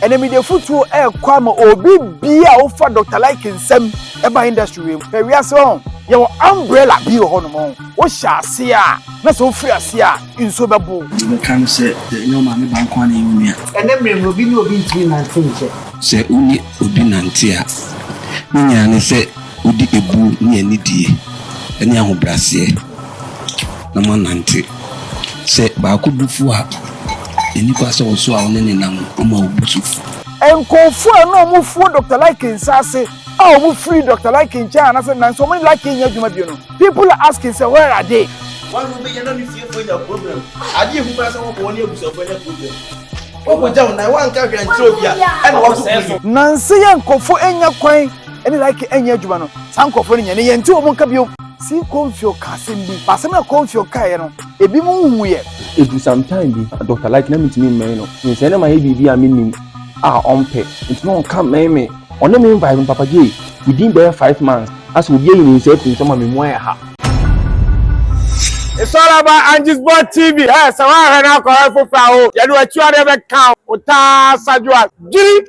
And media futu kwama obi bia wo fa Dr. Like nsem eba industry we we are so your umbrella bi ho no mo wo sha ase a na so free ase a nso bebo we can say the no ma me bank one enu and then obi no obi ntimi nante nche say uni obi nante a nya ne say odi ebu ne anidie ene ahobrase na mo nante say ba ko bufu a eni kwa so so a onene nam ama obutu enkonfu no mo fu Dr. Like nsase a mo free Dr. Like ncha na say na so many like nya adwuma bi no people are asking say where are they one will be you know if you for your problem ade hu ba say wo ko oni abuso for your problem wo down na wan ka hwan trobia and wo say nanse enkonfu enya kwan eni like enya adwuma no sankofo no nya ne yenti wo nka bio C.CONFION kasembi basema CONFION kae no ebi mu hu ye edu sometime bi Dr. Like na mitimi men no nse na ma he bibi a menim a ompe nti no come me on me invite Papa J within there 5 months as we be in himself in some me mo ha. It's all about Angie's Board TV. Hey, so I na ko for flow. You do a chua dey count. Ota sajua. Giri.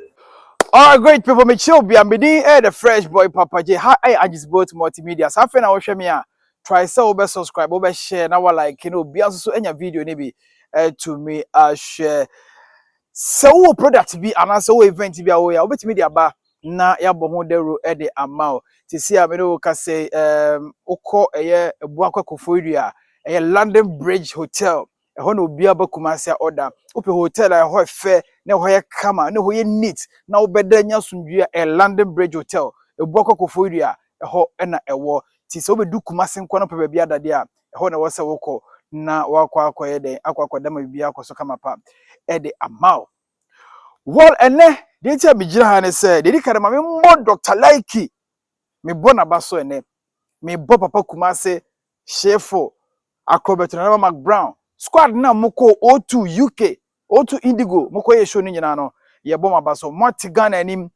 All right, great people, me chill be am the fresh boy Papa J. Hi, Angie's Board Multimedia. So after na wo hwe me a try say obe subscribe, obe share na like, you know, be also enya video ni bi to me share. So product bi and so event bi awo ya obetimi dia ba na ya bo ho dero e de amao ti see am no ka say ukọ eye ebu akwakofu dua eye London Bridge Hotel e ho na obi abakumase order ope hotel a ho fe na ho ye kama na ho ye neat na obeda nya sundua e London Bridge Hotel ebu akwakofu dua e ho na ewo ti se obedu kumase nkọ no pe bia dade a e ho na wo se wokọ na wakwa akoye den akwakoda ma bia akoso kama pa ede amao wall ene de tia me gira ha ne se de dika ma me mo Dr. Like me bo na baso ene me bo papa Kumase chefo Acrobet na Mac Brown squad na moko O2 UK O2 Indigo moko ye show ni nyina no ye bo ma baso Multimedia anim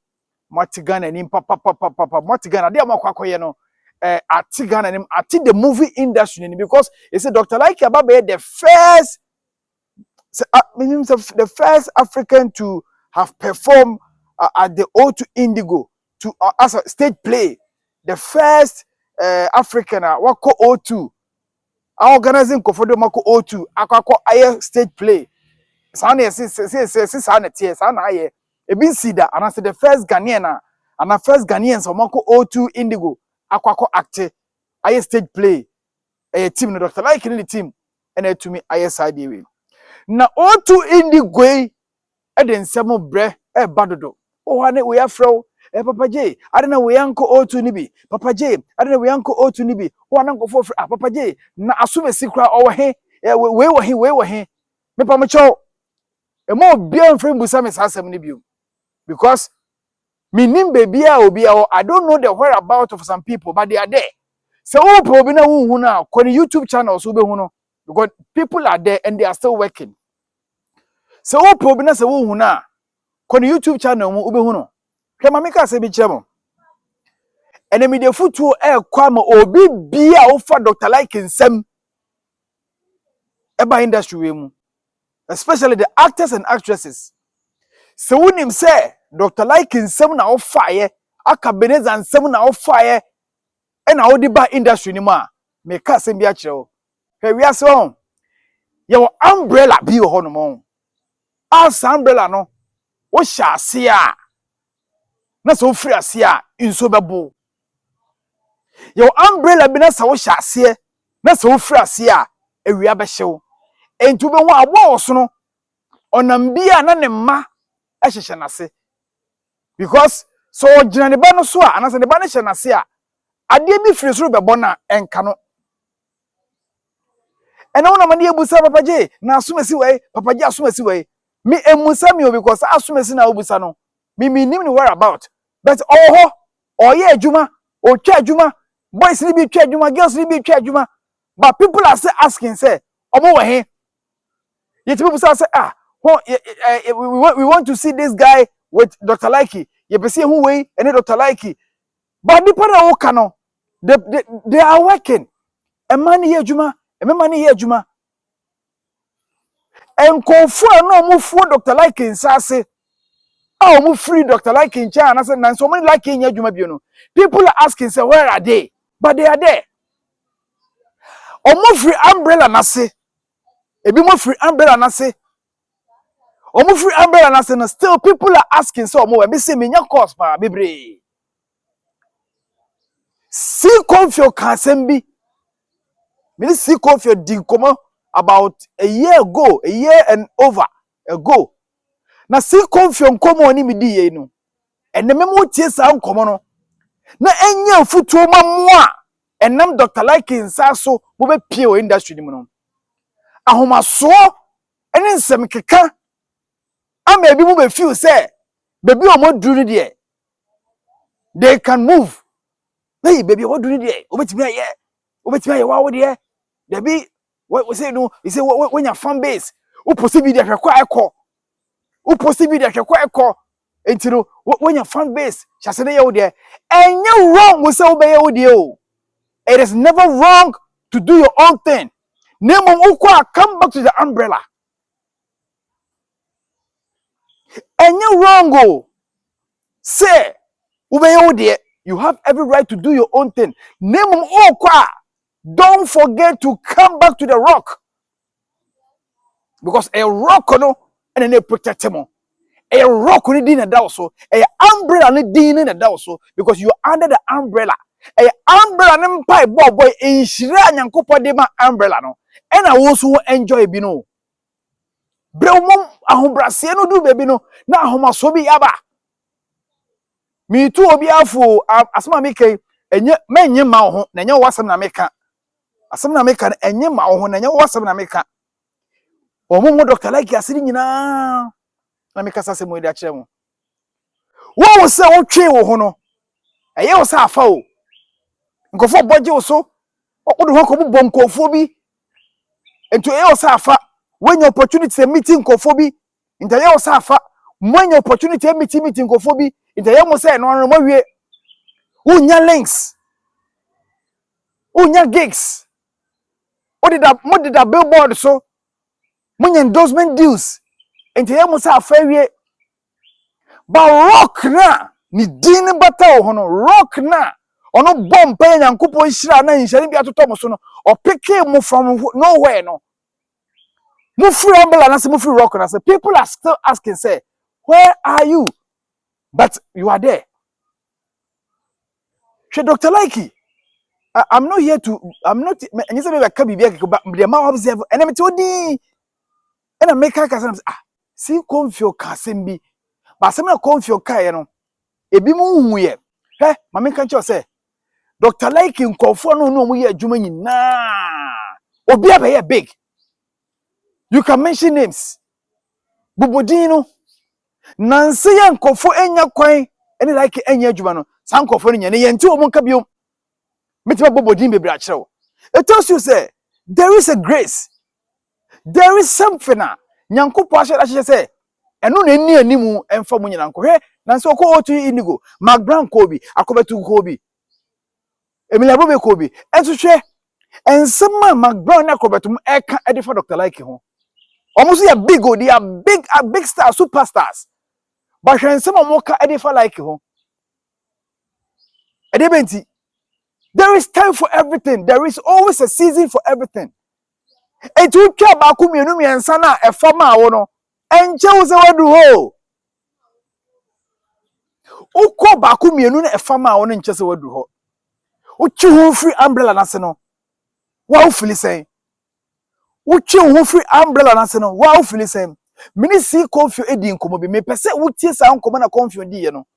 papa Multimedia de amakwa akoye no Ghana anim ati the movie industry because he said Dr. Like Ababe the first the first African to have performed at the O2 Indigo to as a stage play. The first African wako O2 organizing kofodo mako O2 akako aye stage play. Sana sana tie sana aye ebin sida and as the first Ghanaian and the first Ghanaians mako O2 Indigo akako acte aye stage play. A team no Dr. Like in the team and to me aye side way. Na O2 Indigo e den semo bre badodo o hane we afro Papa J adena we yanko O2 ni bi Papa J adena we yanko O2 ni bi o ananko for Papa J na asumesi kra o he we wo he me pa me cho e mo bia mfre mbusa me sasem ni bi because me nim baby a obi a I don't know the whereabouts of some people but they are there so o probi na hu na ko the YouTube channel so be hu no because people are there and they are still working. So what problem na se wo hu na ko ne YouTube channel mu obehu no hwe ma me ka se bi chemo ene me de futu kwa ma obi bia wo fa Dr. Like nsem eba industry we mu especially the actors and actresses so wonim say Dr. Like nsem na wo fa ye aka Beneza nsem na wo fa ye e na wo di ba industry ni ma me ka se bi a kire wo hwe wi ase won ye wo umbrella bi wo ho no mo as umbrella no wo sha ase a na so free ase a nso bebo your umbrella bi na so wo sha ase na so free ase a ewia be hyew entu be ho abo so no onam bia na ne ma ehhehye nase because so ogina ne ba no so a anase ne ba ne hye nase a ade bi free so bebo na enka no ena wona mane ebusa Papa J na asumesi we Papa J asumesi we me emusa me because asumesi na obusa no me nim ni where about but oho oye adwuma o twa adwuma boys ni bi twa adwuma girls ni bi twa adwuma but people are still asking say omo we he yet people say we want to see this guy with Dr. Like ye be see who we and Dr. Like but the people that work no they are working a man ye adwuma e me man ye adwuma enkonfo no omufuo Dr. Like nsase Oh, mu free Dr. Like in China, and so many like in your people are asking, say, where are they? But they are there. Oh, mu free umbrella nase. Ebi mu free umbrella nase. Oh, mu free umbrella nase. No, still people are asking, so more. Ebi say me nya course pa, bibre. C.CONFION Kasembi. Me C.CONFION dinkomo about a year ago, a year and over ago. Na C.CONFION komo ni mi di ye no. And the memo tie sa nkomo no. Na enya futuo mamwa. Enam Dr. Like nsa so mo be pie o industry ni mu no. Ahomaso ene nsem keka ama ebi mo be feel say baby o mo duru de they can move. Hey baby what do de obetimi aye wa wo de baby we say no you say when your fan base who possibly de hwekwa ekọ who possibly de hwekwa ekọ entino when your fan base chase de ye wo de enye wrong we say wo be ye wo de o. It is never wrong to do your own thing. Name ukwa come back to the umbrella. And you wrong go. Say, you have every right to do your own thing. Name ukwa. Don't forget to come back to the rock. Because a rock no and then they protect him. A rock ni din da also. A umbrella ni din in da also because you are under the umbrella. A umbrella ni mpa boy inshira nyankopɔ de ma umbrella no. And I also enjoy bi no. Brewmom ahobrase no du baby no na ahomaso bi yaba. Me too obi afo asema meke enye menye ma wo ho na enye wasem na meka. Asem na meka enye ma wo ho na enye wasem na meka. Omo Dr. Like asiri nyina na meka sase mo ida kire mo. Wo se wo twe wo ho no. Eye wo sa afa o. Nkofo boje wo so. Okodo ho ko bo nkofo bi. Ento eye wo sa afa. When your opportunity meeting nkofo bi. Ento eye wo sa afa. When your opportunity meeting nkofo bi. Ento eye mo say no no mo wie. Unya links. Unya gigs. Mo did that billboard so. Munya endorsement deals. Ento eye mo say afa wie. But rock na ni dini bata ho no rock na ono bomb pe nyankopɔ nhira na nhire bi atoto mo so no o pick mu from nowhere no mu free umbrella na se mu free rock na se people are still asking say where are you but you are there. She Dr. Likey, I'm not here to and you say we can be but the man observe and me todi and I make her say C.CONFION Kasembi but some C.CONFION kai no ebi mu huye he ma me kan che say Dr. Like nkofo no no mu ye adwuma nyina obi abaye big you can mention names bubodin nanse ya nkofo enya kwan ene like enya adwuma no san nkofo no nyane ye nti o mu nka biom metima bubodin bebre a kire wo it tells you say there is a grace there is something nyankopo ahye say eno na eni animu emfa mu nyina nkohwe nanse okọ otu inigo magbran kobi akobetu kobi Emilia Bobe Kobi. Ensuhwe ensema McBrown na Kobetum eka edifa Dr. Like ho. Almost a big o they are big stars, superstars. But ensema moka edifa like ho. Edebenti. There is time for everything. There is always a season for everything. Etu twa ba ku mienu miensa na efama wo no. Enche wo se wadu ho. Ukọ ba ku mienu na efama wo no enche se wadu ho. Uchi ho free umbrella na se no. Wa ufili say uchi ho free umbrella na se no wa ufili say mini C.CONFION edi nkomo bi me pese wutie sa nkomo na CONFION di ye no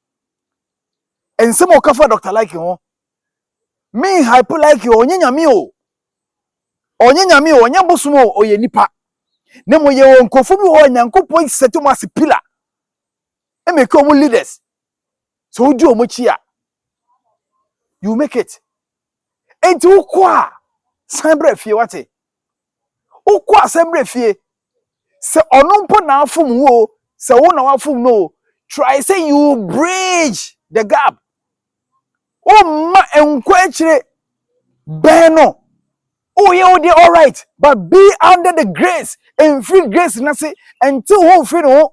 ensem o kafa Dr. Like ho me hype like onye nyame o onye bosom o oye nipa ne mo ye wo nkofo bi ho nyankopon setu mo asipila e make o leaders so udi o mo chi a you make it enti ukwa sanbre fie wate ukwa sanbre fie se onumpo na afum wo se wo na wafum no try say you bridge the gap o ma enkwa chire beno oh yeah they all right but be under the grace and free grace na say until who free no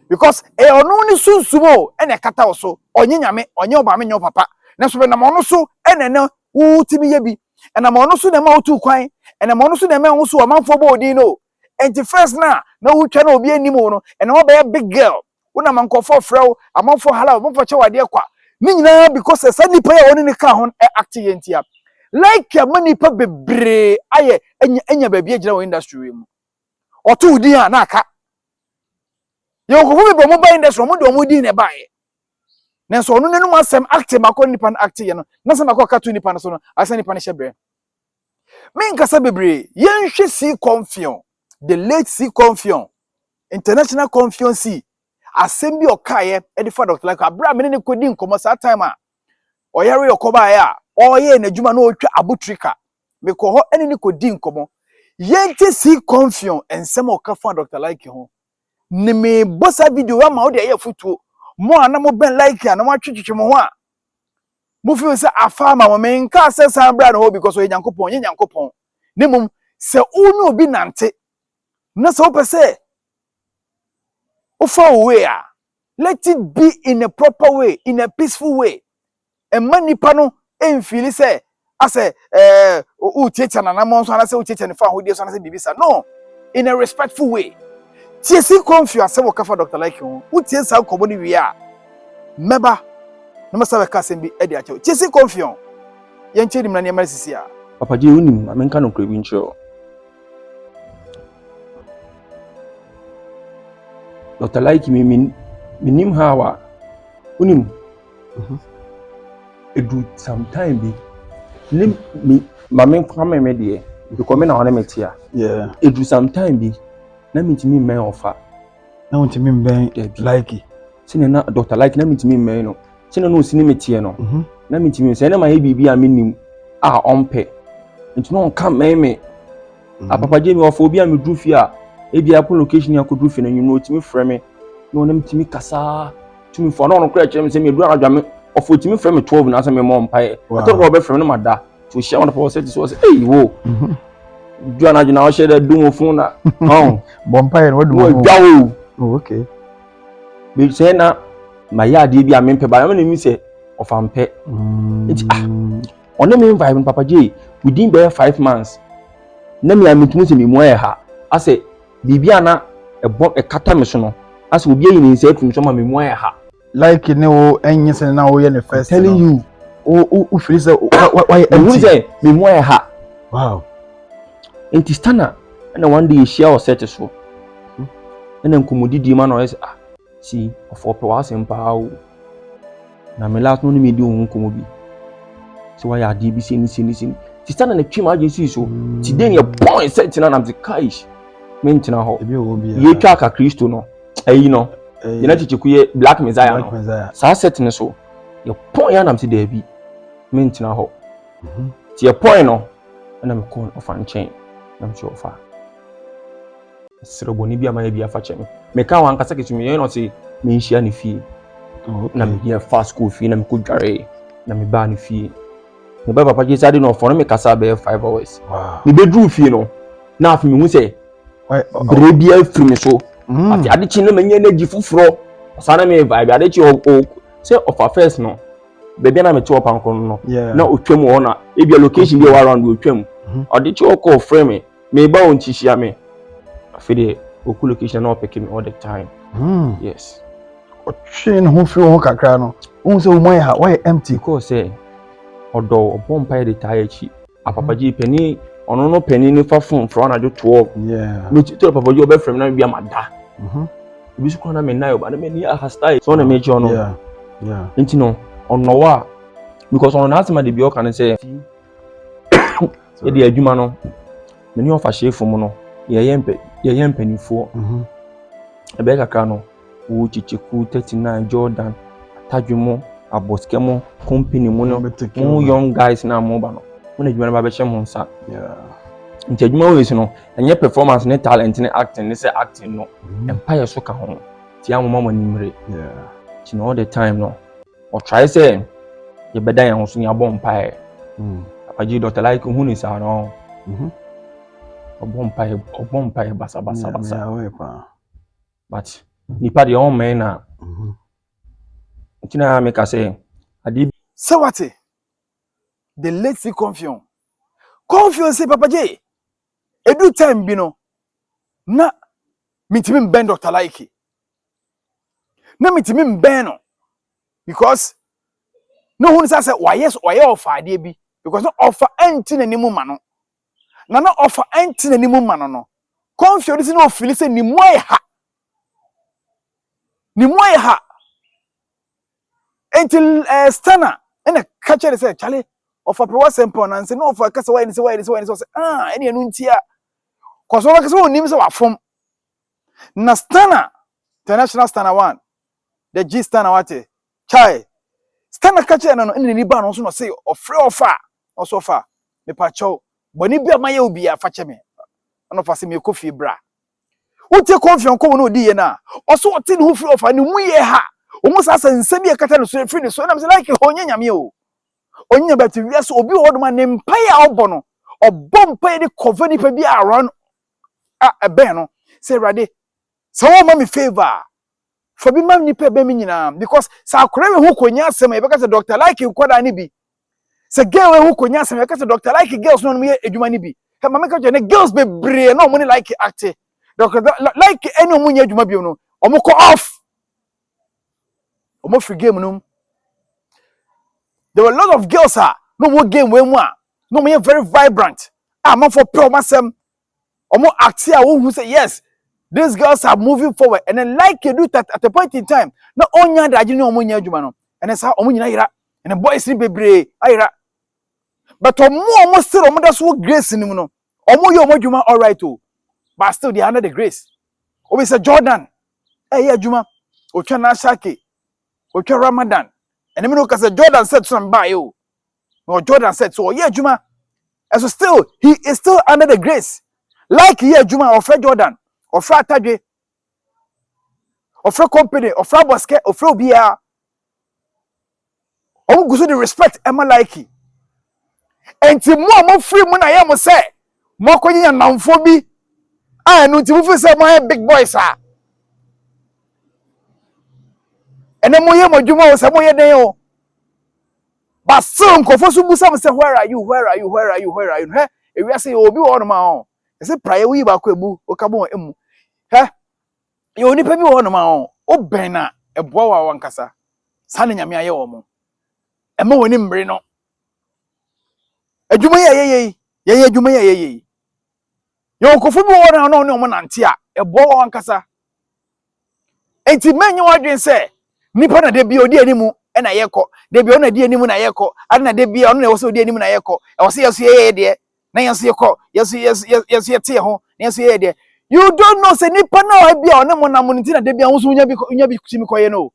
because ono ni sunsumo ene kata oso onye nyame onye oba me nyo papa na so be na mo no so ene ne wutimi ye bi ena mo no so na ma otu kwan ena mo no so na ma wo so amanfo bo odin no enti first na wutwa na obi anim no ena wo be big girl una mankofo frew amanfo hala amanfo chewade kwa ni nyina because esa nipa ya woni ni ka ho act ye ntia like ya manipa bebre aye enya ba bi agira wo industry mu otu udin a na aka yo ko fu be mo ba industry mo do mo din ne bae nenso onu nenu asem active makọ nipa na active ye no na se makọ ka to nipa no so no asa nipa ne hyebre me nkasa bebre yenhwe C.CONFION the late C.CONFION international confiance asem bi okaye e fa Dr. Like abra me ne kodi nkomo sa time a oyare yokoba ya oye n'adwuma na otwa abutrika me ko ho ene ne kodi nkomo yente C.CONFION ensem okafa Dr. Like ho ne me bossa video wa ma o de ye futuo mo ana mo ben like ya na mo atwetwe mo ho a mo feel say afama mo me nka say san bra na ho because o nyankopon ne mum se unu obi nante na se o pese o far away a let it be in a proper way, in a peaceful way. And many pano en feel say ase o teacher na mo so na say o teacher ne fa ho die so na say bibisa no, in a respectful way. C.CONFION ase wo kafa Dr. Like ho utie sa kobo ni wi a meba na masa ka sem bi e de ache C.CONFION ye nche nim na ne sisi a papa je unim amenka no krebi ncho Dr. Like minim hawa unim edu sometime bi mi mamen kwame me de because me na wona metia yeah edu sometime bi na mitimi men ofa na wontimi ben Like sine na Dr. Like na mitimi men no sine no sine metie no na mitimi se na ma ye bibia menim a ompe nti no nka me apapa je mi ofo obi a medru fi a ebia po location ya kodru fi na nyuno otimi frɛ me no na mitimi kasa tumi fo no kra kyerɛ me se me dru adwame ofo otimi frɛ me 12 na se me mom pae ato ko be frɛ me no mada to share one for say so hey wo dru na jina o share da dum ofun na bom pae no wadu dwawo okay be say na ma ya de bia me mpe ba na mi se ofa mpe enti on me vibe papa je within be 5 months na me ametumu se me mo ha ase bibia na e kata me so no ase obi ayi ni nse atun so ma me mo ha Like ne o enyese na o ye ne first telling you o feel say why empty say me mo ha wow enti stana na one day share o set so na nkomodidi ma no si ofo pe wa sempa o na me last no me di o nkomobi so why adi bi sini sister na twima agency so today ne point set na am kaish mentina ho ye twa ka Kristo no ayi no ye na chichiku ye black messiah no sa set ne so ye point ya na am se da bi mentina ho ti ye point no na me call of an chain na me show fa seroboni bi ama bi afa chemi me ka wan kasa ketumi ye no se me nhia ne fie na me ye fast school fie na me ko dware na me ba ne fie me ba papa je sade no for no me kasa be 5 hours me be dru fie no na afi me hu se brebia free me so ati ade chi no me nya na gi fufuro sana me vibe ade chi o se of first no be na me to opan ko no na otwam ho na e bia location bi around otwam ade chi o call frame me ba on chi hia me afide oku location na opeke me all the time yes o twen ho free ho kakra no o se o moy ha why empty because say odo obompa de tire chi apapa ji pani ono no pani ni fa fun fro na jo 12 me to papa ji obe frame na bia mada bi su na me na yo ba na me ni a style so na me chi ono enti no ono wa because ono na asema de bi o kan say e de adwuma no me ni ofa chef mu no ye yempanifo ebe kakra no wo chichiku 39 Jordan atadwemo aboskemo company mu no mo young guys na mo ba no mo na adwuma ba be hyem nsa nti adwuma we si no enye performance ne talent ne acting ne say acting no empire so ka ho ti amoma mo nimre ti no all the time no o try say ye beda yan so ni abom empire apaji Dr. Like hu ni sa no obom empire basa but nipa de on men na ntina make say ade So what? The late C.CONFION. Confion say Papa J. Edu time bi no. Na mitimi ben Dr. Likee. Na mitimi ben no. Because no one say why yes why offer ade bi because no offer enti na nimu ma no. Na no offer enti na nimu ma no. Confion dis no feel say ni moy ha. Ni moy ha. Until Stana and a catcher say Charlie offer pro simple and say no offer kasa why ni say ah any anu ntia. Cause what kasa onim say wa fom. Na Stana international Stana 1 the G Stana wate chai Stana catcher no any ni ba no so no say offer also offer me pa chow boni bia maye obi a fa che me no fa se me kofi bra wote Confion ko no di ye na also wote ne ho free offer ni mu ye ha omo sa nsem ye kata no so free ni so na me like honye nyame o onya betu wiase obi wo do ma ne mpai a obo no obom mpai de cover ni pa bi around ebe no say rade so wo ma me favor for bi mam ni pa be mi nyina because sa akore we ho konya asem e be ka say Dr. Likee nkoda ni bi se girl we ho konya asem e ka say Dr. Likee girls no me adwuma ni bi he ma me ka je ne girls be bre no mo ni like acting Dr. Likee any mo nya adwuma bi no omo ko off omo free game no. There were a lot of girls no more game we no more very vibrant. Man for pro masem omo act here who say yes these girls are moving forward and then like you do that at a point in time no onya da agini omo nya adwuma no and then say omo nyina yira and the boys ni bebre ayira but omo still omo da so grace ni mu no omo ye omo adwuma all right oh but still they under the grace obi say Jordan yeah adwuma otwa na shake otwa Ramadan and me no ka say Jordan said some buy you no Jordan said so yeah adwuma and so still he is still under the grace like yeah adwuma of Jordan of Atadwe of company of Boske of Obia omo guso the respect Emma Likee enti mo free mo na ye mo say mo konya namfo bi no ti mo fi say mo big boys and then mo ye mo adwuma o say mo ye den o but still nkofo so busa mo say where are you he e wi say obi wo no ma o say prayer wi ba ko ebu o ka bo emu he ye oni pa bi wo no ma o ben na eboa wa wankasa sa na nyame aye wo mo e ma woni mbre no adwuma ye adwuma ye ye nkofo bi wo no no mo nante a eboa wa wankasa enti menye wadwen say nipa na de bi odi animu e na yekọ de bi ona di animu na yekọ ade na de bi ona na wo so odi animu na yekọ e wo se yeso ye de na yeso yekọ yeso yete ho na yeso ye de you don't know say nipa na wa bi ona mo na mo nti na de bi ho so nya bi timi koye no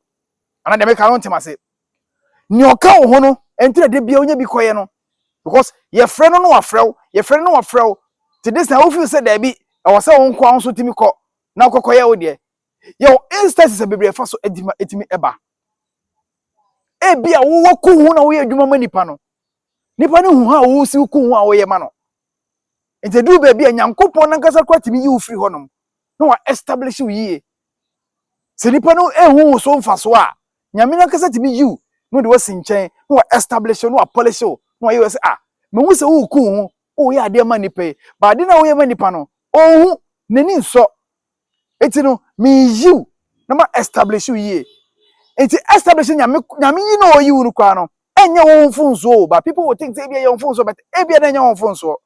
ana de me ka no ntemase ni oka wo ho no enti na de bi onya bi koye no because ye frɛ no wa frɛw to this na wo feel say da bi e wo se wo nko ho so timi kɔ na kokoye wo de yo instances a bebre fa so etimi eba bia wo ku hu na wo ye adwuma ma nipa no hu ha wo si ku hu a wo ye ma no ente du ba bia nyankopon na nkasa kwa timi yi wo free honom na wa establish wo yie se nipa no hu so mfa so a nyame na nkasa timi yi no de wo si nkyɛn na wa establish no wa polish no wa ye se me hu se wo ku hu wo ye ade ma nipa ba ade na wo ye ma nipa no hu nani nso eti no me yi na ma establish wo yie enti establish nyame yi no yi uru kwa no enye wo mfunso but people will think say be your mfunso but e be na enye wo mfunso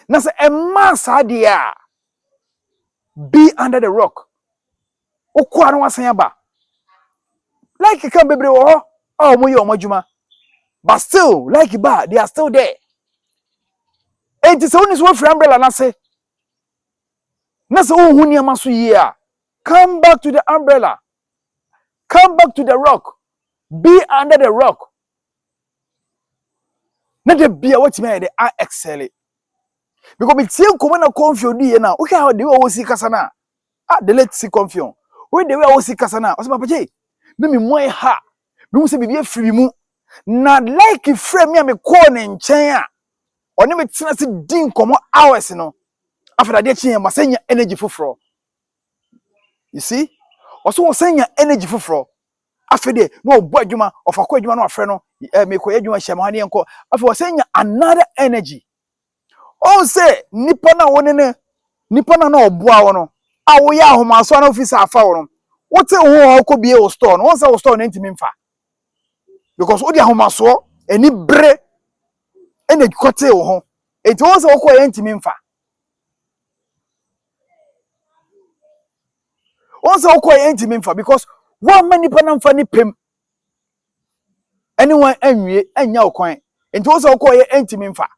na say emma sadia be under the rock okwa no wasan aba like kan bebre wo ho mo ye omadwuma but still like ba they are still there enti so ni so free umbrella na say wo hu ni ama so yi a come back to the umbrella, come back to the rock, be under the rock. Not the be what me they are excel. Because me see come na Confion di na. Okay, how they always see kasana. The let C.CONFION. When they always see kasana. O se papa je. Me mo ha. Me se bibie free mu. Na like frame me call ne nchen a. Oni me tina se din komo hours no. After that dey chin ma senya energy foforo. You see? Also was saying energy for afede no obo adwuma ofakọ adwuma no afre no me koye adwuma hyema ne enko afa was saying another energy. On say nipa na woni ne nipa na oboa wo no a wo ya ahomaso na office afa wo no wote ho ho ko bie wo store no won say wo store na ntimi mfa because wo di ahomaso eni bre ene kote wo ho enti won say wo ko ye ntimi mfa won say wo ko ye ntimi mfa because one many nipa na mfa ni pem anyone anwie anya wo kwan enti won say wo ko ye ntimi mfa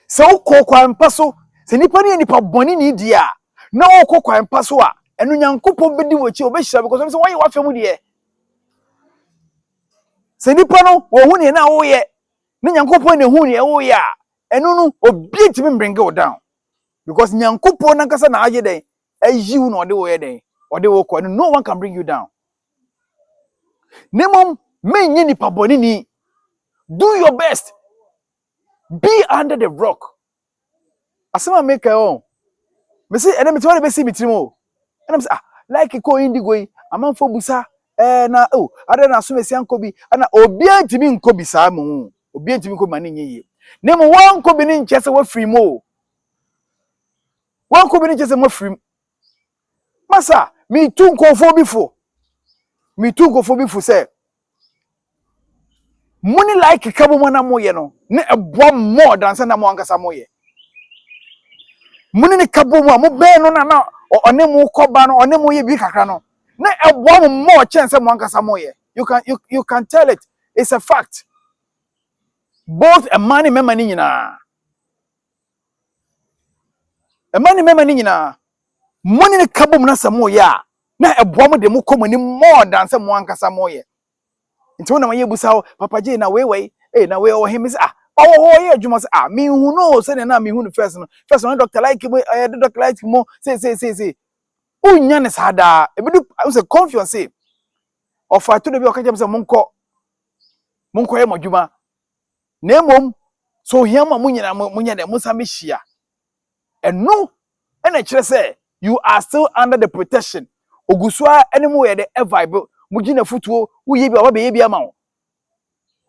so wo ko kwan paso se nipa ne nipa boni ni dia na wo ko kwan paso a enu nyankopon bedi wo chi obehira because so why you afemu de se nipa no wo hu ne na wo ye ne nyankopon ne hu ne wo ye a enu no obi ntimi bring you down because nyankopon na kasa na aje den ayiw na ode wo ye den ode wo ko no one can bring you down nemom menye nipa boni ni do your best be under the rock asema make on me say ene me twa be see mitrimo ene me say like ko indigo yi amanfo busa na ade na so mesi ankobi ana obi antimi nkobi saa mu obi antimi ko mane nyeye nemo wan kobi ni nchese wa free mo wan kobi ni nchese mo free masa mi tu nkofo bifo say muni like kabo mo na moye no ne eboa more than say na mo ankasa moye muni ne kabo mo mo be no na one mo koba no one mo ye bi kakra no na eboa mo more chance mo ankasa moye you can tell it's a fact both a money memani nyina money ne kabo mo na samo ya na eboa mo de mo komani more than say mo ankasa moye nti wona maye busa papa je na we na we o him say ye adwuma say me hu no say na me hu no first no doctor like mo doctor like mo say unya ne sada ebidu say confiance say of to de bi o ka jam say monko ye mo adwuma na emom so hiama mo nyina mo nya de mo sa me hia eno ena kire say you are still under the protection ogusua enemo ye de vibe mo gina futuo wo ye bi o ba ye bi ama wo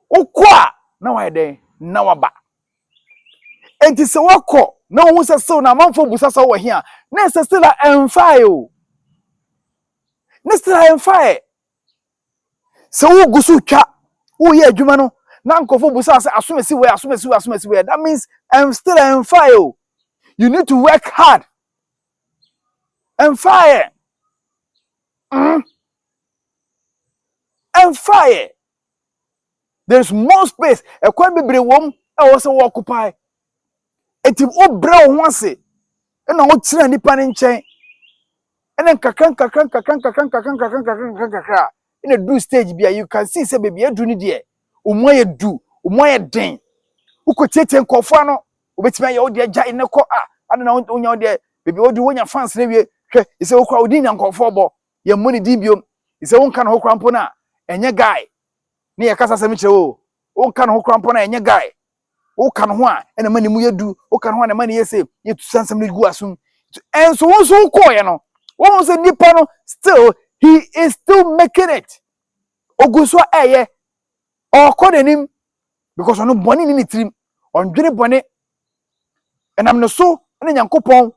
ukwa na wa den na waba enti se wako na wo se so na manfo busa so wo hia na se still enfae o na still enfae se wo gusu twa wo ye adwuma no na nkofo busa se asomesi we that means I'm still enfae o you need to work hard enfae enfae there's more space e kwa bebre wom e wo se wo occupy enti o bre wo ho ase na wo tira nipa ne nchen ene kakran in a do stage bia you can see say baby edu ni de omoye du omoye den ukotete nkofo no obetima ye ode agya ene ko ade na onya ode baby odi wonya fans na wie hwe ise okwa odi nya nkofo bo ye money di biom ise wonka no hokra mpo na enye guy ne ye kasa sami kire o wonka no hokra mpo na enye guy woka no ho a ene mani mu yedu woka no ho na mani yese ye tusansam ni gu asum enso wonso ko ye no won say nipa no still he is still making it oguswa eye okodenim because ono boni ni trim ondwene boni enam no so na nyankopon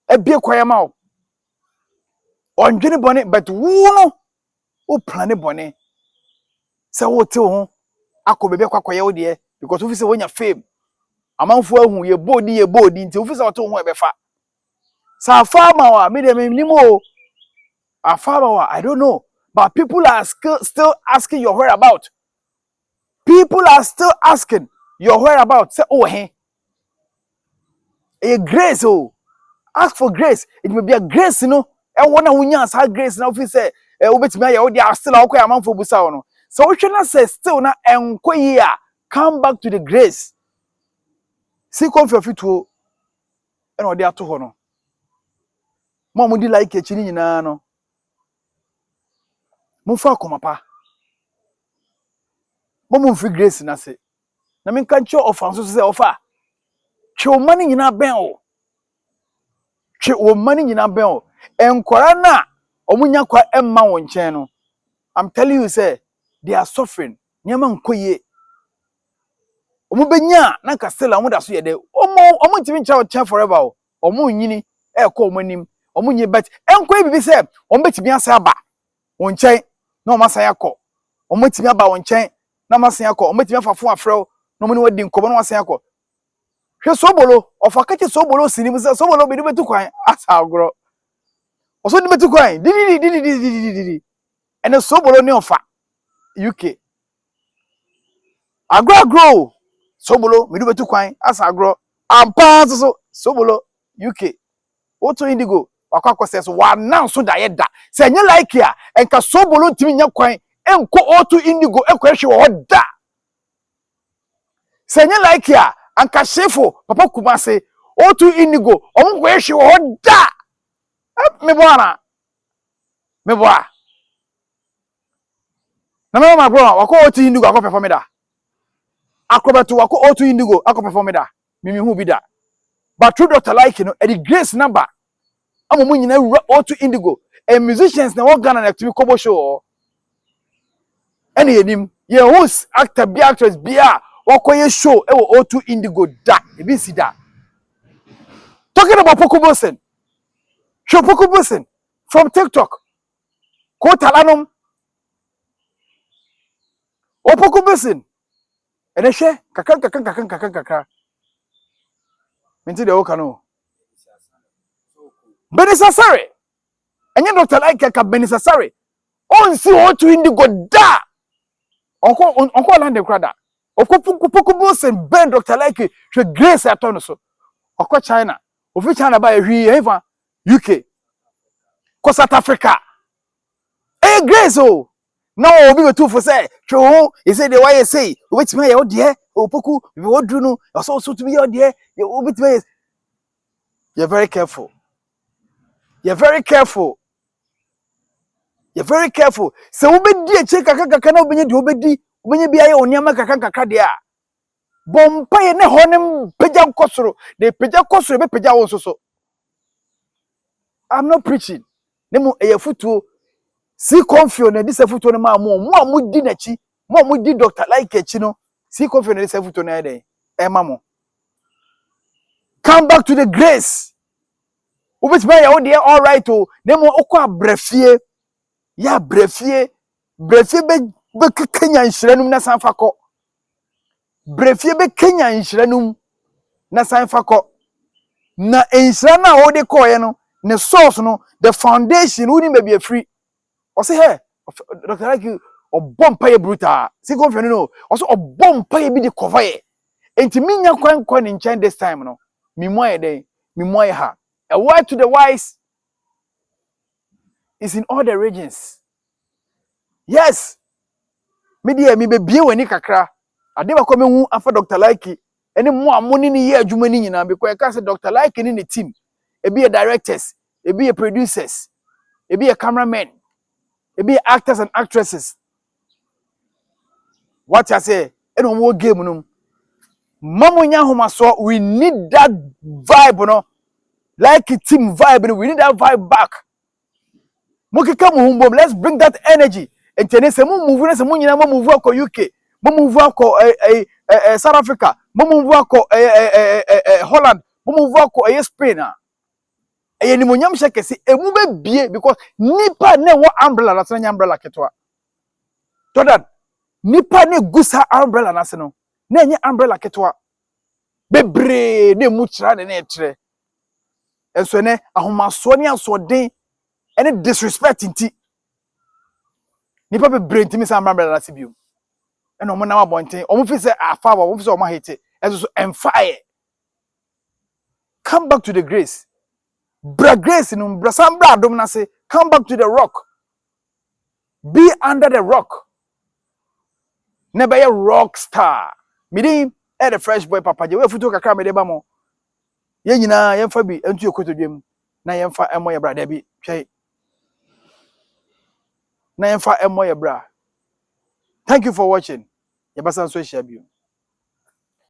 abie kwayama o ondwene boni but wo no o plan boni se wo te ho akobebe kwakoye wo de because wo fi se wonya fame amanfo ahu ye bodi nti wo fi se wo te ho ebefa sa farmer wa me de me nimo a farmer I don't know but people are still asking your whereabouts. People are still asking your whereabouts. Say, oh, hey, a grace, oh, ask for grace. It may be a grace, you know. And one of us has grace now. If you say, "Obet me, they are still okay." I'm for busa, no. So we cannot say still na enquire. Come back to the grace. C.CONFION to and they are to hono. Mom, would you like a chini na no? Mufa komapa. Mom, free grace na say. Na me can't show offer so say offer. Show money in a ben. Twe wo mani nyina ben o. Enkwara na omunya kwa emma wo nchen no. I'm telling you say they are suffering. Nyama nkoye. Omu benya na kasela omu da so ye de. Omu ntimi ncha forever o. Omu nyini e ko omu anim. Omu nyi bet enkoye bibi say omu betimi asa aba. Wo nchen na omu asa yakọ. Omu betimi aba wo nchen na masan yakọ. Omu betimi afafo afrew na omu ni wadi nkobo na wasan yakọ. Hwe sobolo ofa kache sobolo sinim say sobolo be betu kwan asa agro. Oso de betu kwan di. Ene sobolo ni ofa UK. Agro sobolo me do betu kwan asa agro ampa so sobolo UK auto indigo wakwa kwese so wa nan so da ye da se enye like ya enka sobolo ntimi nya kwan enko auto indigo ekwa hwe wo da se enye like ya anka shefo papa kumase auto indigo omko hwe wo da me boana na mama bro wakwa auto indigo akwa perform da akrobeto wakwa auto indigo akwa perform da mimi hu bi da. But true Dr. Like, you know, at the grace number, I'm a money all to indigo. And musicians now work on to Kobo show. Any him, yeah, host, actor, be actress, be a or show, all to indigo, that, if see that. Talking about Poco Bosen, show Poco Bosen from TikTok, quote Alanum, or Poco Bosen, and a share, kaka, into the Okano. Benisasari, and you Dr. Like a Benisasari. On see all to indigo, da. Onko land krada okupuku bosen ben Dr. Like hwe grace aton so okọ China ofi China ba hwi eva UK ko South Africa grace o no obi betu for say hwe ho he say the why say obetime ye ode opoku be wodru no so to be ode obetime you're very careful. So obedi eche kaka na obenye de obedi obenye bia ye oniama kaka de a bompa ye ne honem peja nkosoro de peja kosoro be peja wo so. I'm not preaching nemu eyefutuo C.CONFION na dis efutuo ne ma mo amudi nachi mo amudi Dr. Like echi no C.CONFION na dis efutuo na eden e ma mo come back to the grace obetime ya wo de all right o nemu okọ abrafie ya brefie be Kenya nhyiranum na san fakọ brefie be Kenya nhyiranum na san fakọ na nhyiran na wo de koye no ne source no the foundation woni be be free o say hey Dr. Like obompa ye brutal C.CONFION no o so obompa ye bi de cover ye enti minya kwan ne nchen this time no mi moye den mi moye ha a word to the wise is in all the regions. Yes, media mi be bie wani kakra ade ba ko mehu afa Dr. Like ene mo amoni ni ye adwuma ni nyina because e ka say Dr. Like ni ne team e be directors e be producers e be cameramen e be actors and actresses what I say ene mo game no mamonya homa so we need that vibe no like team vibe no we need that vibe back mokika mo humbom let's bring that energy entene se mo move na se mo nyina mo move akọ UK mo move akọ South Africa mo move akọ Holland mo move akọ Spain ni mo nyam shekese emu be bie because nipa na wo umbrella na se nya umbrella ketwa to that nipa na gusa umbrella na se no na nya umbrella ketwa bebre na mu kira na etre enso ne ahomaso ne asodin ene disrespect nti nipa bebre ntimi sa umbrella na se biom ene omo na wabonten omo fi se afa wa omo fi se omo hate enso so emfire come back to the grace bra grace no bra sambra adom na se come back to the rock be under the rock never a rock star midi the fresh boy papa je we futu kakra me de ba mo ye nyina ye fa bi entu ekotodwem na ye fa emo ye bra da bi hwe na ye fa emo ye bra. Thank you for watching. Ye basan so share bi.